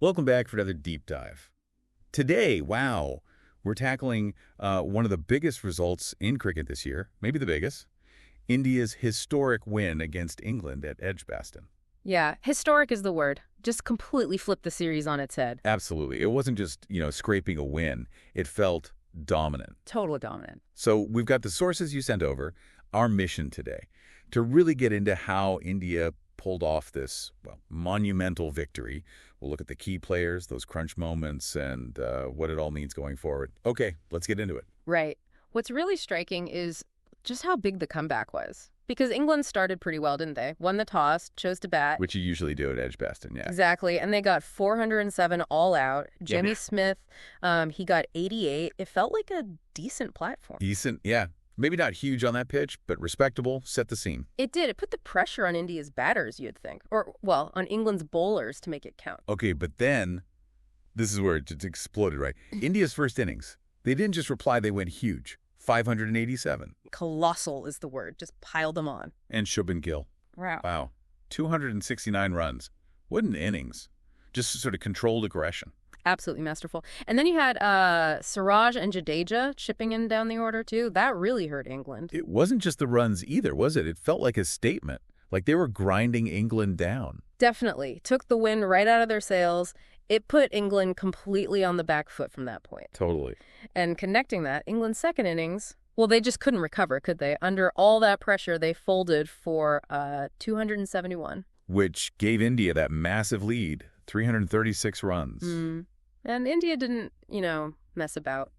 Welcome back for another deep dive. Today, wow, we're tackling one of the biggest results in cricket this year, maybe the biggest, India's historic win against England at Edgbaston. Yeah, historic is the word. Just completely flipped the series on its head. Absolutely. It wasn't just, scraping a win. It felt dominant. Total dominant. So we've got the sources you sent over, our mission today, to really get into how India pulled off this, well, monumental victory. We'll look at the key players, those crunch moments, and what it all means going forward. Okay, let's get into it. Right. What's really striking is just how big the comeback was. Because England started pretty well, didn't they? Won the toss, chose to bat. Which you usually do at Edgbaston, yeah. Exactly. And they got 407 all out. Jimmy Yeah. Smith, he got 88. It felt like a decent platform. Decent, yeah. Maybe not huge on that pitch, but respectable, set the scene. It did. It put the pressure on India's batters, you'd think. Or, well, on England's bowlers to make it count. Okay, but then, this is where it just exploded, right? India's first innings, they didn't just reply, they went huge. 587. Colossal is the word. Just piled them on. And Shubman Gill. Wow. Wow. 269 runs. What an innings. Just sort of controlled aggression. Absolutely masterful. And then you had Siraj and Jadeja chipping in down the order, too. That really hurt England. It wasn't just the runs either, was it? It felt like a statement. Like they were grinding England down. Definitely. Took the wind right out of their sails. It put England completely on the back foot from that point. Totally. And connecting that, England's second innings, well, they just couldn't recover, could they? Under all that pressure, they folded for 271. Which gave India that massive lead, 336 runs. And India didn't, mess about.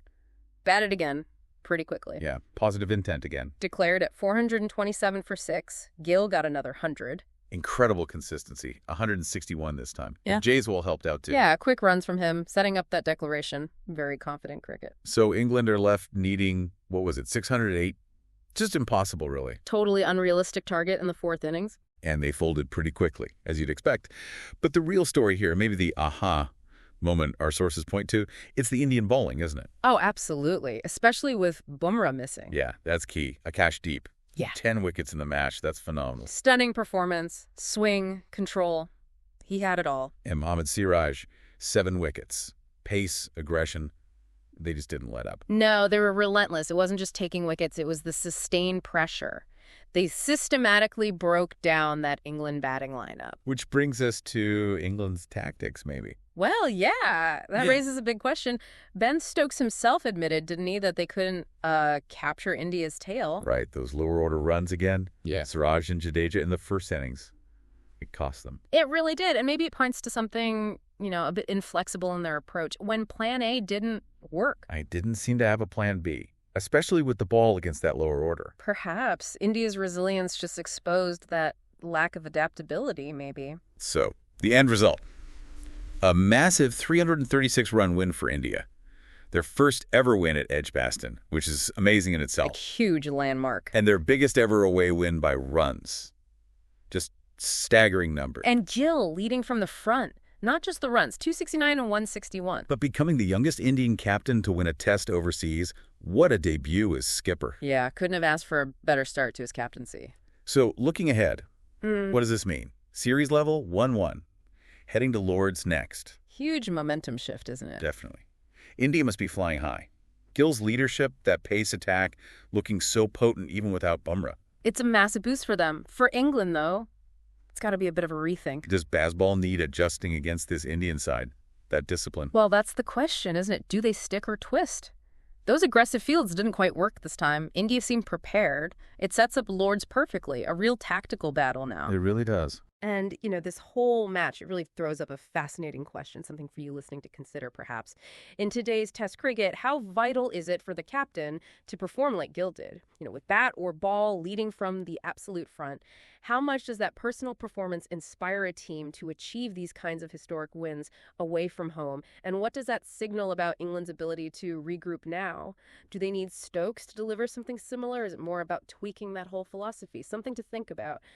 Batted again pretty quickly. Yeah, positive intent again. Declared at 427 for 6. Gill got another 100. Incredible consistency, 161 this time. Yeah. And Jayswal helped out too. Yeah, quick runs from him, setting up that declaration. Very confident cricket. So England are left needing, 608? Just impossible, really. Totally unrealistic target in the fourth innings. And they folded pretty quickly, as you'd expect. But the real story here, maybe the aha moment our sources point to, it's the Indian bowling, isn't it? Oh, absolutely. Especially with Bumrah missing. Yeah, that's key. Akash Deep. Yeah. 10 wickets in the match. That's phenomenal. Stunning performance, swing, control. He had it all. And Mohammed Siraj, 7 wickets. Pace, aggression. They just didn't let up. No, they were relentless. It wasn't just taking wickets. It was the sustained pressure. They systematically broke down that England batting lineup. Which brings us to England's tactics, maybe. Well, yeah, that raises a big question. Ben Stokes himself admitted, didn't he, that they couldn't capture India's tail. Right, those lower order runs again. Yeah. Siraj and Jadeja in the first innings. It cost them. It really did. And maybe it points to something, a bit inflexible in their approach. When plan A didn't work. I didn't seem to have a plan B, especially with the ball against that lower order. Perhaps India's resilience just exposed that lack of adaptability, maybe. So, the end result. A massive 336-run win for India. Their first ever win at Edgbaston, which is amazing in A itself. huge landmark. And their biggest ever away win by runs. Just staggering numbers. And Gill leading from the front. Not just the runs, 269 and 161. But becoming the youngest Indian captain to win a test overseas, what a debut as skipper. Yeah, couldn't have asked for a better start to his captaincy. So, looking ahead, what does this mean? Series level, 1-1. Heading to Lord's next. Huge momentum shift, isn't it? Definitely. India must be flying high. Gill's leadership, that pace attack, looking so potent even without Bumrah. It's a massive boost for them. For England, though, it's got to be a bit of a rethink. Does Bazball need adjusting against this Indian side? That discipline? Well, that's the question, isn't it? Do they stick or twist? Those aggressive fields didn't quite work this time. India seemed prepared. It sets up Lord's perfectly, a real tactical battle now. It really does. And, this whole match, it really throws up a fascinating question, something for you listening to consider, perhaps. In today's Test cricket, how vital is it for the captain to perform like Gill did? With bat or ball leading from the absolute front, how much does that personal performance inspire a team to achieve these kinds of historic wins away from home? And what does that signal about England's ability to regroup now? Do they need Stokes to deliver something similar? Is it more about tweaking that whole philosophy? Something to think about.